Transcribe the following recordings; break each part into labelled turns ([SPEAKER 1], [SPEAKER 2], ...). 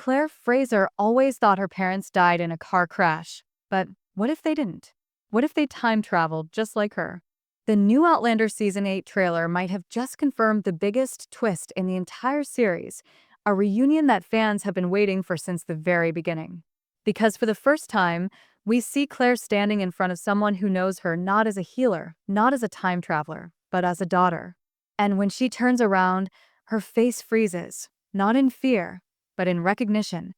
[SPEAKER 1] Claire Fraser always thought her parents died in a car crash. But what if they didn't? What if they time traveled just like her? The new Outlander Season 8 trailer might have just confirmed the biggest twist in the entire series, a reunion that fans have been waiting for since the very beginning. Because for the first time, we see Claire standing in front of someone who knows her not as a healer, not as a time traveler, but as a daughter. And when she turns around, her face freezes, not in fear, but in recognition.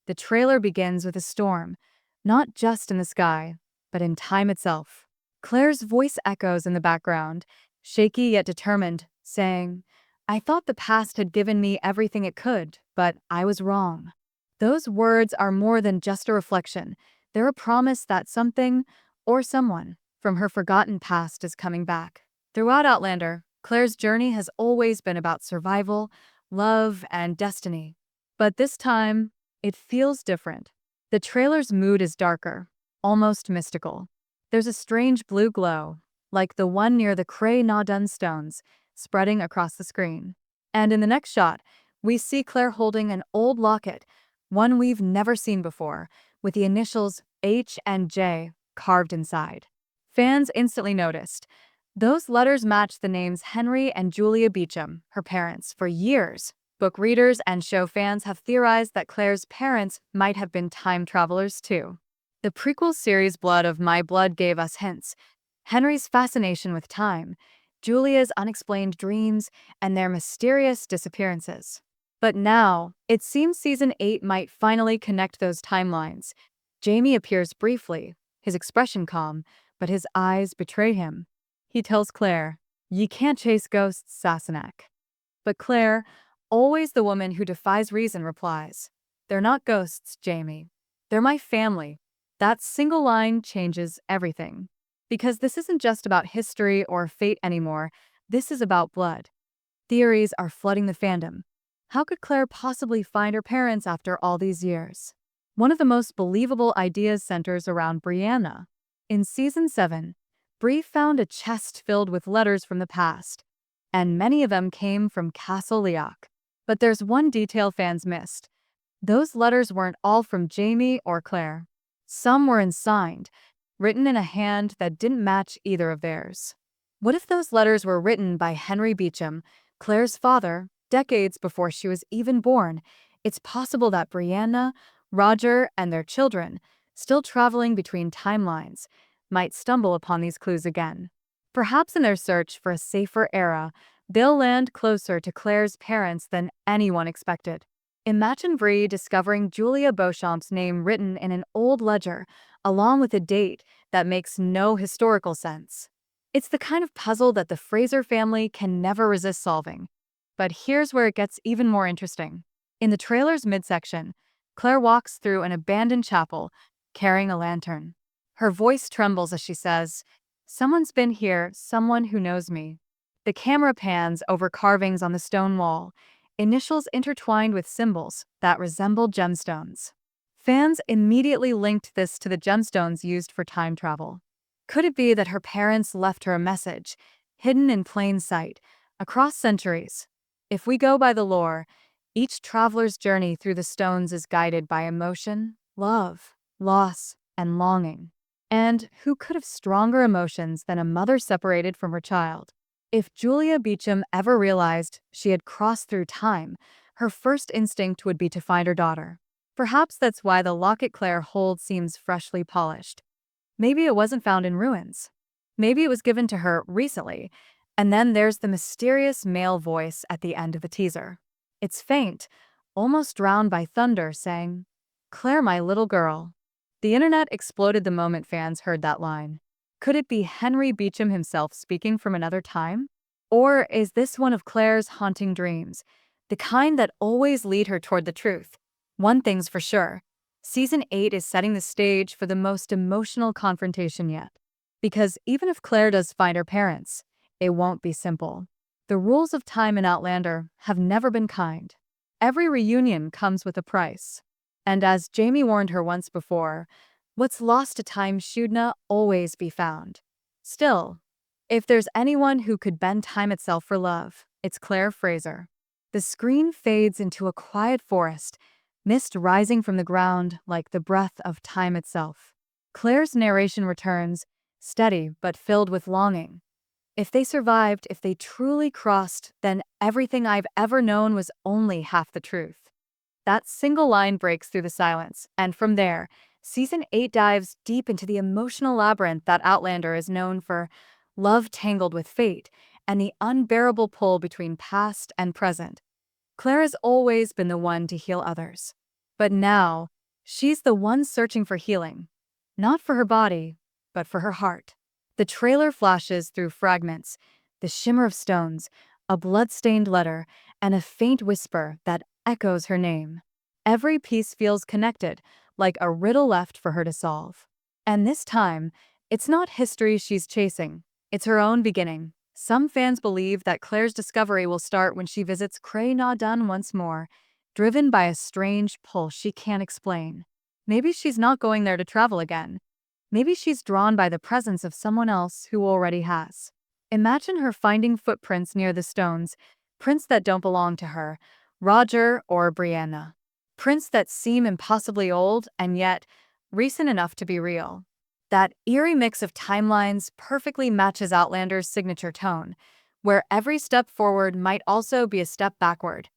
[SPEAKER 1] The trailer begins with a storm, not just in the sky, but in time itself. Claire's voice echoes in the background, shaky yet determined, saying, "I thought the past had given me everything it could, but I was wrong." Those words are more than just a reflection. They're a promise that something, or someone, from her forgotten past is coming back. Throughout Outlander, Claire's journey has always been about survival, love, and destiny. But this time, it feels different. The trailer's mood is darker, almost mystical. There's a strange blue glow, like the one near the Craigh stones, spreading across the screen. And in the next shot, we see Claire holding an old locket, one we've never seen before, with the initials H and J carved inside. Fans instantly noticed. Those letters match the names Henry and Julia Beecham, her parents, for years. Book readers and show fans have theorized that Claire's parents might have been time travelers too. The prequel series Blood of My Blood gave us hints. Henry's fascination with time, Julia's unexplained dreams, and their mysterious disappearances. But now, it seems Season 8 might finally connect those timelines. Jamie appears briefly, his expression calm, but his eyes betray him. He tells Claire, "Ye can't chase ghosts, Sassenach." But Claire, always the woman who defies reason, replies, "They're not ghosts, Jamie. They're my family." That single line changes everything. Because this isn't just about history or fate anymore, this is about blood. Theories are flooding the fandom. How could Claire possibly find her parents after all these years? One of the most believable ideas centers around Brianna. In Season 7, Bree found a chest filled with letters from the past, and many of them came from Castle Leoch. But there's one detail fans missed. Those letters weren't all from Jamie or Claire. Some were unsigned, written in a hand that didn't match either of theirs. What if those letters were written by Henry Beecham, Claire's father, decades before she was even born? It's possible that Brianna, Roger, and their children, still traveling between timelines, might stumble upon these clues again. Perhaps in their search for a safer era, they'll land closer to Claire's parents than anyone expected. Imagine Bree discovering Julia Beauchamp's name written in an old ledger, along with a date that makes no historical sense. It's the kind of puzzle that the Fraser family can never resist solving. But here's where it gets even more interesting. In the trailer's midsection, Claire walks through an abandoned chapel, carrying a lantern. Her voice trembles as she says, "Someone's been here, someone who knows me." The camera pans over carvings on the stone wall, initials intertwined with symbols that resemble gemstones. Fans immediately linked this to the gemstones used for time travel. Could it be that her parents left her a message, hidden in plain sight, across centuries? If we go by the lore, each traveler's journey through the stones is guided by emotion, love, loss, and longing. And who could have stronger emotions than a mother separated from her child? If Julia Beecham ever realized she had crossed through time, her first instinct would be to find her daughter. Perhaps that's why the locket Claire holds seems freshly polished. Maybe it wasn't found in ruins. Maybe it was given to her recently. And then there's the mysterious male voice at the end of the teaser. It's faint, almost drowned by thunder, saying, "Claire, my little girl." The internet exploded the moment fans heard that line. Could it be Henry Beecham himself speaking from another time? Or is this one of Claire's haunting dreams, the kind that always lead her toward the truth? One thing's for sure, Season 8 is setting the stage for the most emotional confrontation yet. Because even if Claire does find her parents, it won't be simple. The rules of time in Outlander have never been kind. Every reunion comes with a price. And as Jamie warned her once before, what's lost to time shouldn't always be found. Still, if there's anyone who could bend time itself for love, it's Claire Fraser. The screen fades into a quiet forest, mist rising from the ground like the breath of time itself. Claire's narration returns, steady but filled with longing. If they survived, if they truly crossed, then everything I've ever known was only half the truth. That single line breaks through the silence, and from there, Season 8 dives deep into the emotional labyrinth that Outlander is known for: love tangled with fate, and the unbearable pull between past and present. Claire has always been the one to heal others. But now, she's the one searching for healing. Not for her body, but for her heart. The trailer flashes through fragments, the shimmer of stones, a blood-stained letter, and a faint whisper that echoes her name. Every piece feels connected, like a riddle left for her to solve. And this time, it's not history she's chasing, it's her own beginning. Some fans believe that Claire's discovery will start when she visits Craigh once more, driven by a strange pull she can't explain. Maybe she's not going there to travel again. Maybe she's drawn by the presence of someone else who already has. Imagine her finding footprints near the stones, prints that don't belong to her, Roger or Brianna. Prints that seem impossibly old and yet recent enough to be real. That eerie mix of timelines perfectly matches Outlander's signature tone, where every step forward might also be a step backward.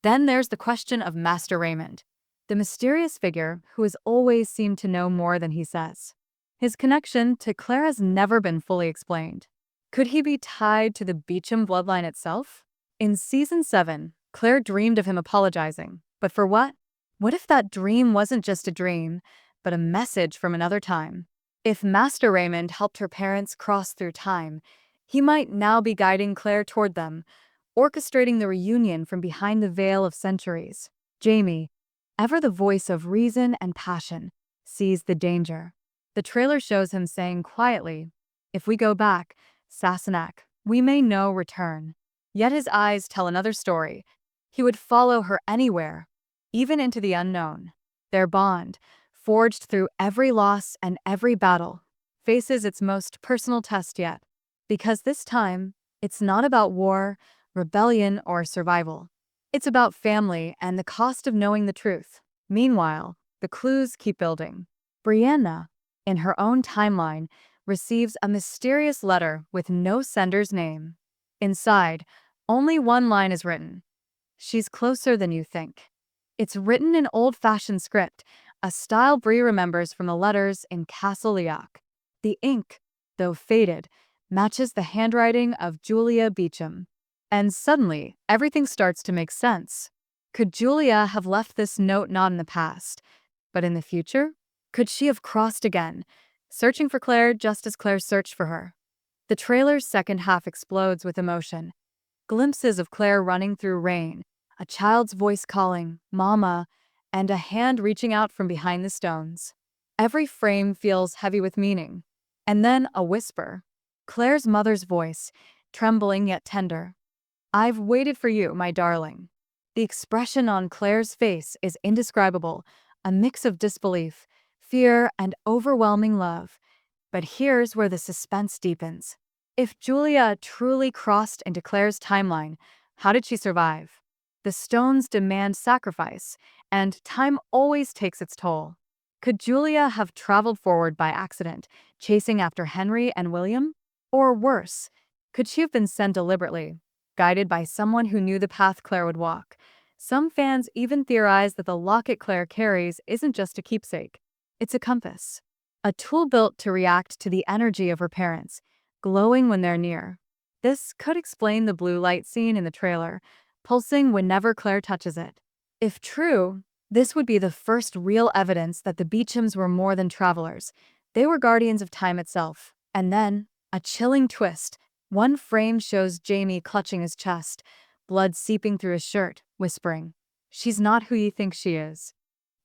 [SPEAKER 1] Then there's the question of Master Raymond, the mysterious figure who has always seemed to know more than he says. His connection to Claire has never been fully explained. Could he be tied to the Beecham bloodline itself? In Season 7, Claire dreamed of him apologizing. But for what? What if that dream wasn't just a dream, but a message from another time? If Master Raymond helped her parents cross through time, he might now be guiding Claire toward them, orchestrating the reunion from behind the veil of centuries. Jamie, ever the voice of reason and passion, sees the danger. The trailer shows him saying quietly, "If we go back, Sassenach, we may no return." Yet his eyes tell another story. He would follow her anywhere, even into the unknown. Their bond, forged through every loss and every battle, faces its most personal test yet. Because this time, it's not about war, rebellion, or survival. It's about family and the cost of knowing the truth. Meanwhile, the clues keep building. Brianna, in her own timeline, receives a mysterious letter with no sender's name. Inside, only one line is written: "She's closer than you think." It's written in old-fashioned script, a style Bree remembers from the letters in Castle Leoch. The ink, though faded, matches the handwriting of Julia Beecham. And suddenly, everything starts to make sense. Could Julia have left this note not in the past, but in the future? Could she have crossed again, searching for Claire just as Claire searched for her? The trailer's second half explodes with emotion. Glimpses of Claire running through rain, a child's voice calling, "Mama," and a hand reaching out from behind the stones. Every frame feels heavy with meaning. And then a whisper. Claire's mother's voice, trembling yet tender. "I've waited for you, my darling." The expression on Claire's face is indescribable, a mix of disbelief, fear, and overwhelming love. But here's where the suspense deepens. If Julia truly crossed into Claire's timeline, how did she survive? The stones demand sacrifice, and time always takes its toll. Could Julia have traveled forward by accident, chasing after Henry and William? Or worse, could she have been sent deliberately, guided by someone who knew the path Claire would walk? Some fans even theorize that the locket Claire carries isn't just a keepsake. It's a compass. A tool built to react to the energy of her parents, glowing when they're near. This could explain the blue light scene in the trailer, pulsing whenever Claire touches it. If true, this would be the first real evidence that the Beechams were more than travelers. They were guardians of time itself. And then, a chilling twist. One frame shows Jamie clutching his chest, blood seeping through his shirt, whispering, "She's not who you think she is."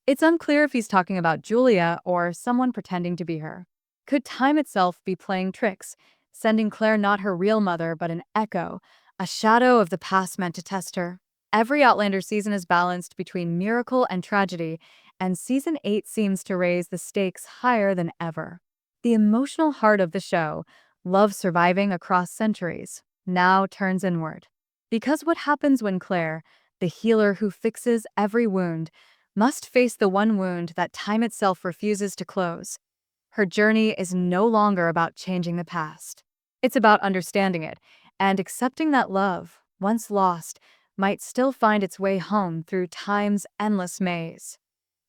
[SPEAKER 1] It's unclear if he's talking about Julia or someone pretending to be her. Could time itself be playing tricks, sending Claire not her real mother but an echo, a shadow of the past meant to test her? Every Outlander season is balanced between miracle and tragedy, and Season 8 seems to raise the stakes higher than ever. The emotional heart of the show, love surviving across centuries, now turns inward. Because what happens when Claire, the healer who fixes every wound, must face the one wound that time itself refuses to close. Her journey is no longer about changing the past. It's about understanding it and accepting that love, once lost, might still find its way home through time's endless maze.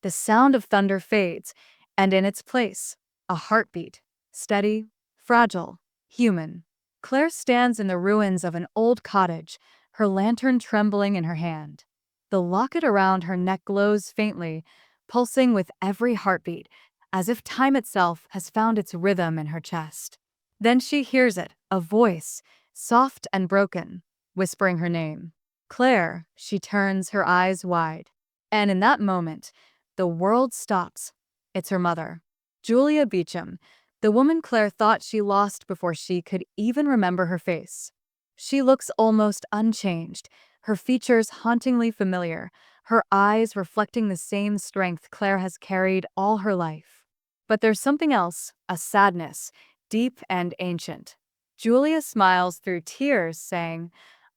[SPEAKER 1] The sound of thunder fades, and in its place, a heartbeat, steady, fragile, human. Claire stands in the ruins of an old cottage, her lantern trembling in her hand. The locket around her neck glows faintly, pulsing with every heartbeat, as if time itself has found its rhythm in her chest. Then she hears it, a voice, soft and broken, whispering her name. Claire, she turns, her eyes wide. And in that moment, the world stops. It's her mother, Julia Beecham, the woman Claire thought she lost before she could even remember her face. She looks almost unchanged, her features hauntingly familiar, her eyes reflecting the same strength Claire has carried all her life. But there's something else, a sadness, deep and ancient. Julia smiles through tears, saying,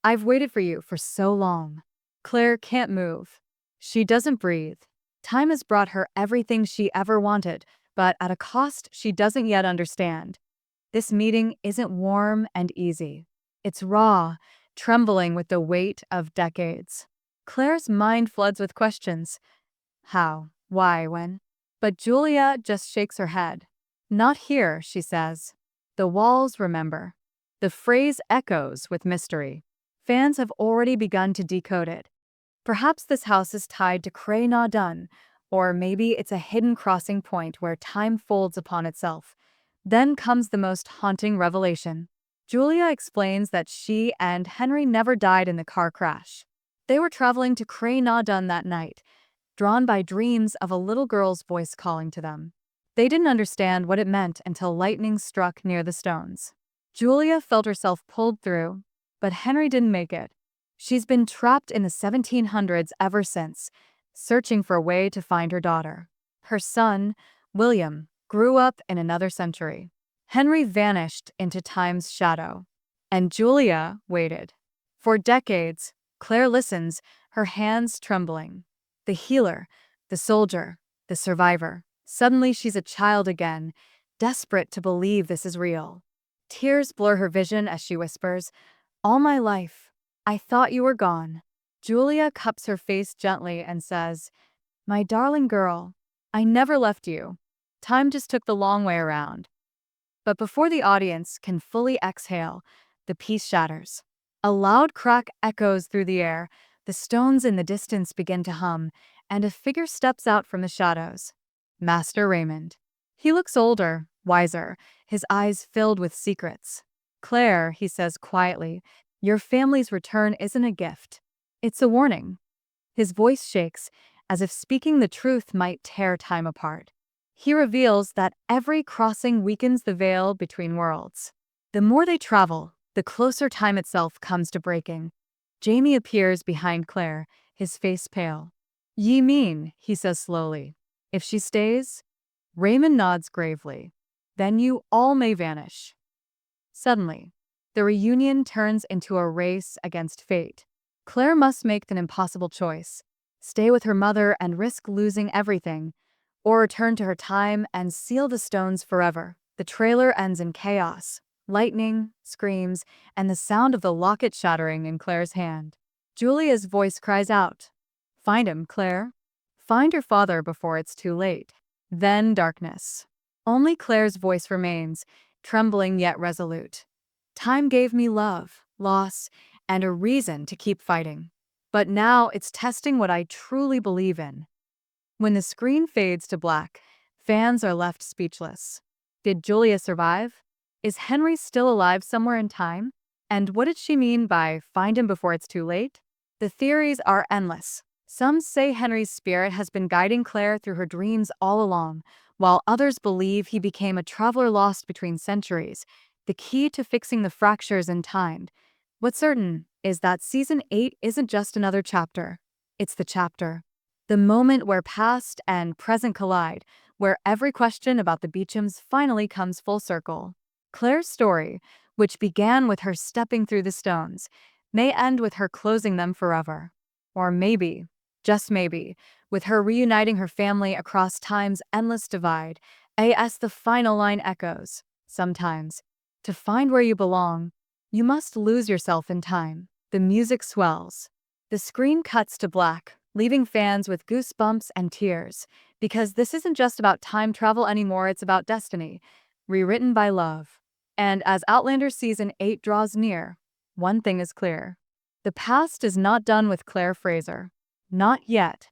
[SPEAKER 1] "I've waited for you for so long." Claire can't move. She doesn't breathe. Time has brought her everything she ever wanted, but at a cost she doesn't yet understand. This meeting isn't warm and easy. It's raw, trembling with the weight of decades. Claire's mind floods with questions. How? Why? When? But Julia just shakes her head. "Not here," she says. The walls remember. The phrase echoes with mystery. Fans have already begun to decode it. Perhaps this house is tied to Craigh, or maybe it's a hidden crossing point where time folds upon itself. Then comes the most haunting revelation. Julia explains that she and Henry never died in the car crash. They were traveling to Craigh that night, drawn by dreams of a little girl's voice calling to them. They didn't understand what it meant until lightning struck near the stones. Julia felt herself pulled through, but Henry didn't make it. She's been trapped in the 1700s ever since, searching for a way to find her daughter. Her son, William, grew up in another century. Henry vanished into time's shadow, and Julia waited. For decades, Claire listens, her hands trembling. The healer, the soldier, the survivor. Suddenly she's a child again, desperate to believe this is real. Tears blur her vision as she whispers, "All my life, I thought you were gone." Julia cups her face gently and says, "My darling girl, I never left you. Time just took the long way around." But before the audience can fully exhale, the piece shatters. A loud crack echoes through the air, the stones in the distance begin to hum, and a figure steps out from the shadows. Master Raymond. He looks older, wiser, his eyes filled with secrets. "Claire," he says quietly, "your family's return isn't a gift. It's a warning." His voice shakes, as if speaking the truth might tear time apart. He reveals that every crossing weakens the veil between worlds. The more they travel, the closer time itself comes to breaking. Jamie appears behind Claire, his face pale. "Ye mean," he says slowly, "if she stays?" Raymond nods gravely. "Then you all may vanish." Suddenly, the reunion turns into a race against fate. Claire must make an impossible choice: stay with her mother and risk losing everything, or return to her time and seal the stones forever. The trailer ends in chaos. Lightning, screams, and the sound of the locket shattering in Claire's hand. Julia's voice cries out, "Find him, Claire. Find your father before it's too late." Then darkness. Only Claire's voice remains, trembling yet resolute. "Time gave me love, loss, and a reason to keep fighting. But now it's testing what I truly believe in." When the screen fades to black, fans are left speechless. Did Julia survive? Is Henry still alive somewhere in time? And what did she mean by "find him before it's too late"? The theories are endless. Some say Henry's spirit has been guiding Claire through her dreams all along, while others believe he became a traveler lost between centuries, the key to fixing the fractures in time. What's certain is that Season 8 isn't just another chapter. It's the chapter. The moment where past and present collide, where every question about the Beechams finally comes full circle. Claire's story, which began with her stepping through the stones, may end with her closing them forever. Or maybe, just maybe, with her reuniting her family across time's endless divide. As the final line echoes, sometimes, to find where you belong, you must lose yourself in time. The music swells. The screen cuts to black, leaving fans with goosebumps and tears, because this isn't just about time travel anymore, it's about destiny, rewritten by love. And as Outlander Season 8 draws near, one thing is clear. The past is not done with Fraser. Not yet.